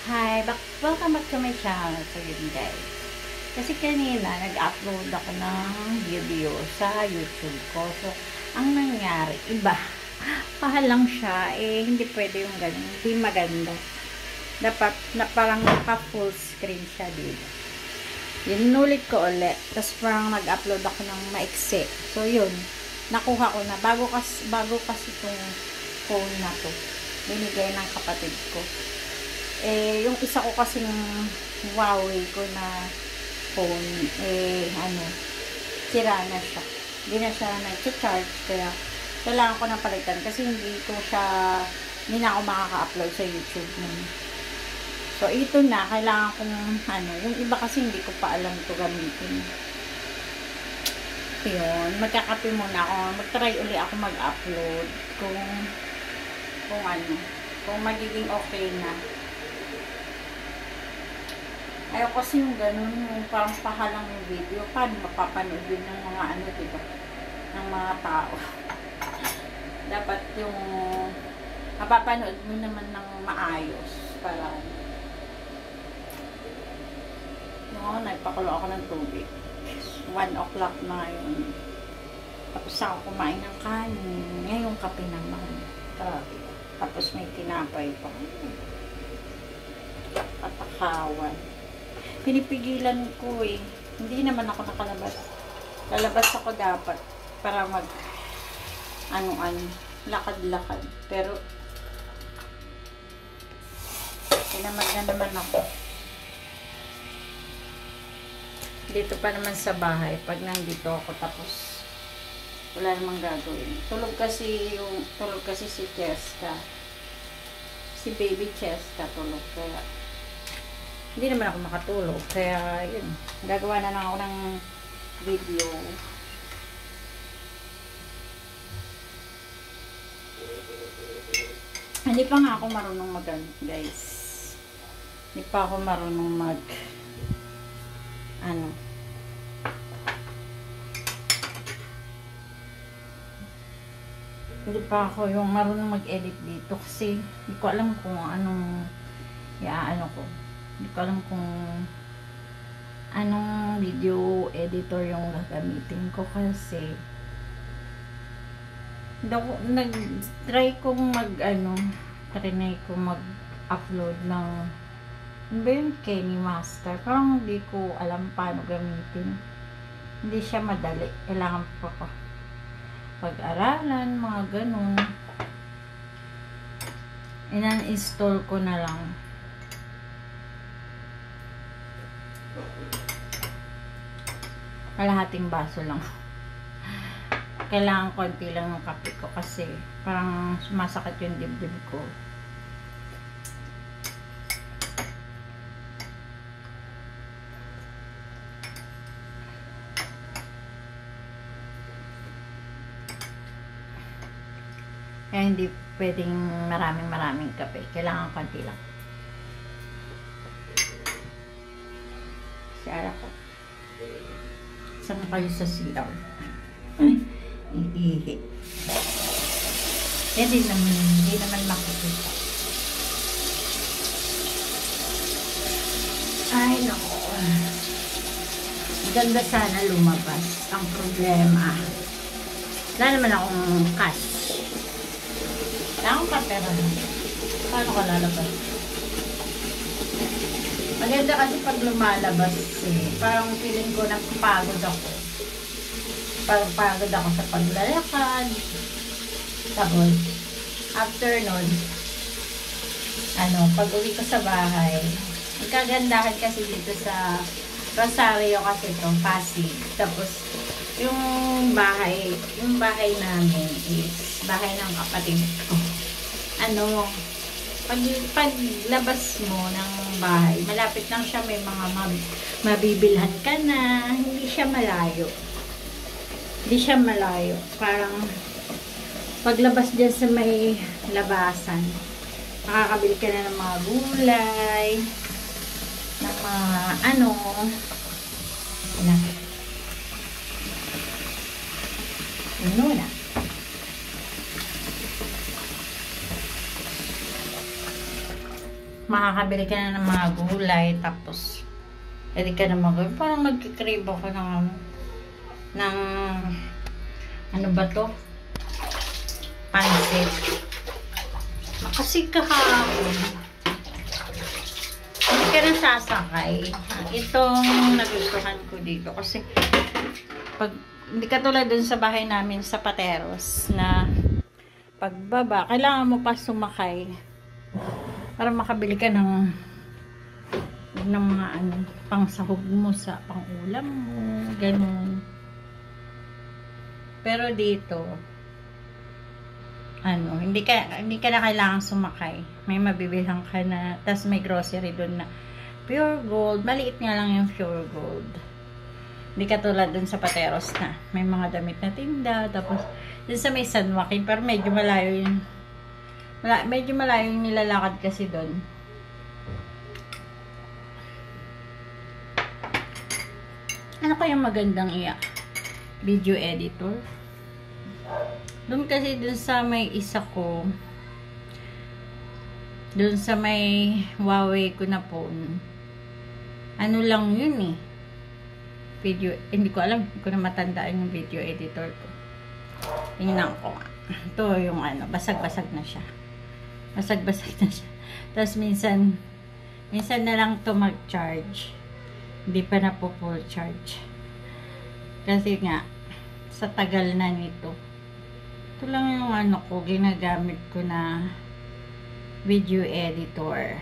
Hi, welcome back to my channel. So yun guys. Kasi kanina nag-upload ako ng video sa YouTube ko. So, ang nangyari, iba. Pahalang siya, hindi pwede yung ganun. Hindi maganda. Dapat, parang naka-full screen siya dito. Yun, nulit ko ulit. Tapos parang nag-upload ako ng maiksi. So yun, nakuha ko na. Bago kasi itong phone na to. Binigay ng kapatid ko. Yung isa ko kasing Huawei ko na phone, sira na siya. Hindi na siya nag-charge, kaya kailangan ko na palitan kasi hindi na ako makaka-upload sa YouTube nun. So, ito na, kailangan kong, yung iba kasi hindi ko pa alam ito gamitin. Yun, magkakape muna ako, mag-try uli ako mag-upload kung magiging okay na. Ayaw kasi yung ganun, yung parang pahalang yung video. Paano mapapanood din ng mga diba? Ng mga tao. Dapat yung mapapanood mo naman ng maayos. Para nagpakulo ako ng tubig. 1 o'clock na yun. Tapos ako kumain ng kanin. Ngayon kape naman. Tapos may tinapay pa. Patakawan. Pinipigilan ko Hindi naman ako nakalabas. Lalabas ako dapat para lakad-lakad. Pero tinamad na naman ako. Dito pa naman sa bahay pag nandito ako tapos wala namang gagawin. Tulog kasi si Cheska. Si baby Cheska tulog, kaya hindi naman ako makatulog. Kaya, yun. Gagawa na lang ako ng video. Hindi pa nga ako marunong guys. Hindi pa ako marunong hindi pa ako yung marunong mag-edit dito kasi hindi ko alam kung anong ko. Hindi ko alam kung anong video editor yung gagamitin ko kasi nag-try kong trinay ko mag-upload ng Kenny Master. Parang hindi ko alam paano gamitin. Hindi siya madali. Kailangan pa pag-aralan, mga ganun. Inan-install ko na lang. Kalahating baso lang. Kailangan konti lang ng kape ko kasi parang sumasakit yung dibdib ko. Kaya hindi pwedeng maraming kape. Kailangan konti lang. Siya ko. Saan kayo sa CR? Iihi. Hindi naman makikita. Ay, naku. Ganda sana lumabas. Ang problema, wala naman akong cash. Wala akong kapera. Paano ka lalabas? Maganda kasi pag lumalabas parang feeling ko napapagod ako. Parang pagod ako sa paglalakad. Tapos, after nun, pag uwi ko sa bahay, ang kagandahan kasi dito sa Rosario kasi itong Pasig. Tapos, yung bahay namin is bahay ng kapatid ko. Paglabas mo ng bahay, malapit lang siya, may mga mabibilhan ka na, hindi siya malayo. Parang paglabas dyan sa may labasan, makakabili ka na ng mga gulay, ng mga na. makakabili ka na ng mga gulay, tapos pwede ka na parang nagkikrave ako ng ano ba to? Pansit. Kasi kahapon hindi ka na sasakay. Itong nagustuhan ko dito kasi pag hindi katulad dun sa bahay namin sa Pateros na pagbaba, kailangan mo pa sumakay para makabili ka ng mga pangsahog mo sa pangulam mo, ganun. Pero dito, hindi ka na kailangan sumakay. May mabibilhan ka na, tas may grocery doon na pure gold. Maliit nga lang yung pure gold. Hindi katulad dun sa Pateros na may mga damit na tinda, tapos dun sa may San Joaquin, pero medyo malayo yung nilalakad kasi doon. Ano kaya magandang video editor? Doon kasi dun sa may isa ko, dun sa may Huawei ko na phone, ano lang yun video, hindi ko alam, hindi ko na matandaan yung video editor ko. Tingnan ko nga. Ito yung basag-basag na siya. Basag-basag na siya. Tapos minsan na lang to mag-charge. Hindi pa na po full charge. Kasi nga, sa tagal na nito. Ito lang yung ko, ginagamit ko na video editor.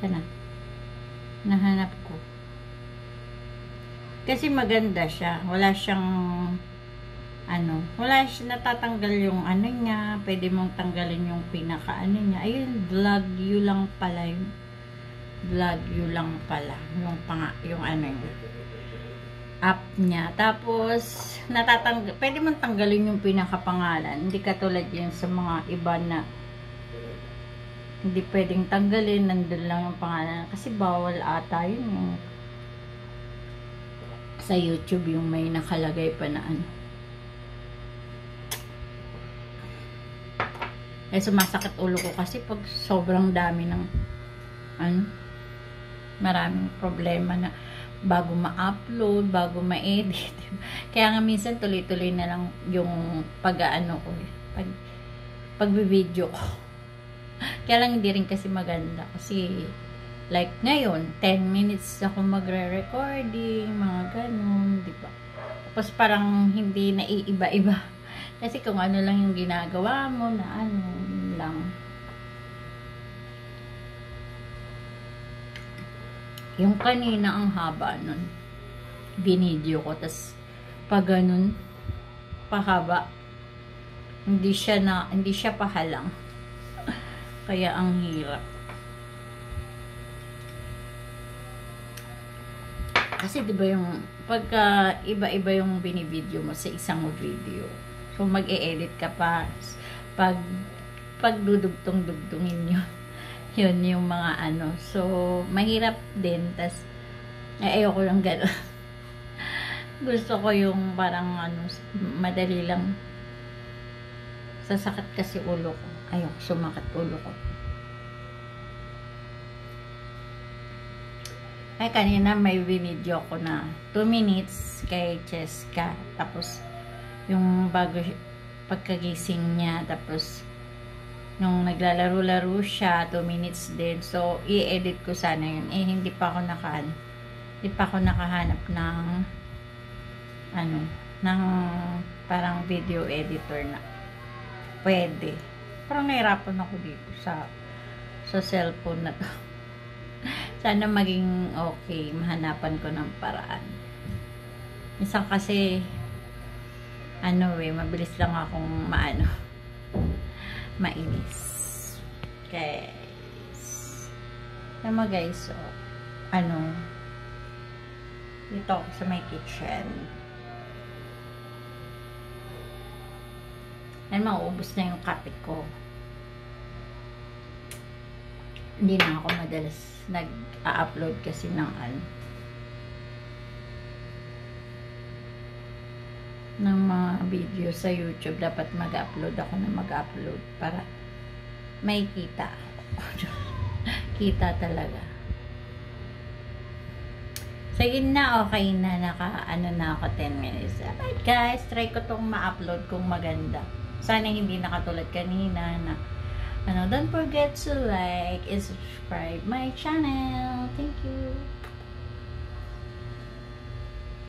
Sana? Nahanap ko. Kasi maganda siya. Wala siyang wala siya natatanggal yung niya. Pwede mong tanggalin yung pinaka niya. Ayun, vlog you lang pala yung app niya. Tapos pwede mong tanggalin yung pinaka-pangalan. Hindi katulad yun sa mga iba na hindi pwedeng tanggalin, nandun lang yung pangalan. Kasi bawal ata yun yung sa YouTube yung may nakalagay pa na sumasakit ulo ko kasi pag sobrang dami ng maraming problema na bago ma-upload, bago ma-edit. Kaya nga minsan tuloy-tuloy na lang yung ko, pag-video ko. Kaya lang hindi rin kasi maganda kasi like ngayon 10 minutes ako magre-recording, mga ganun, di ba? Tapos parang hindi naiiba-iba kasi kung ano lang yung ginagawa mo na lang. Yung kanina ang haba nun, binidyo ko, tas pag ganun pahaba, hindi siya pahalang. Kaya ang hirap. Kasi diba yung pagka iba-iba yung binibidyo mo sa isang video, so mag-e-edit ka pa, pag dudugtong-dugtungin yun yung mga so mahirap din. Tas ayoko lang gano'n. Gusto ko yung parang madali lang. Sasakit kasi ulo ko. Ayoko sumakit ulo ko. Ay kanina may video ko na 2 minutes kay Cheska, tapos yung bago pagkagising niya, tapos nung naglalaro-laro siya 2 minutes din. So i-edit ko sana yun. Hindi pa ako nakahanap ng ng parang video editor na pwede. Parang nahirapan ako dito sa cellphone na to. Sana maging okay, mahanapan ko ng paraan. Minsan kasi mabilis lang akong mainis. Guys. Tama guys, so dito ako sa my kitchen. Mauubos na yung kape ko. Hindi na ako madalas nag-upload kasi ng mga video sa YouTube. Dapat mag-upload ako na mag-upload para may kita. Kita talaga. So, yun na, okay na, na ako 10 minutes. Alright guys, try ko tong ma-upload kung maganda. Sana hindi nakatulad kanina na, don't forget to like and subscribe my channel. Thank you.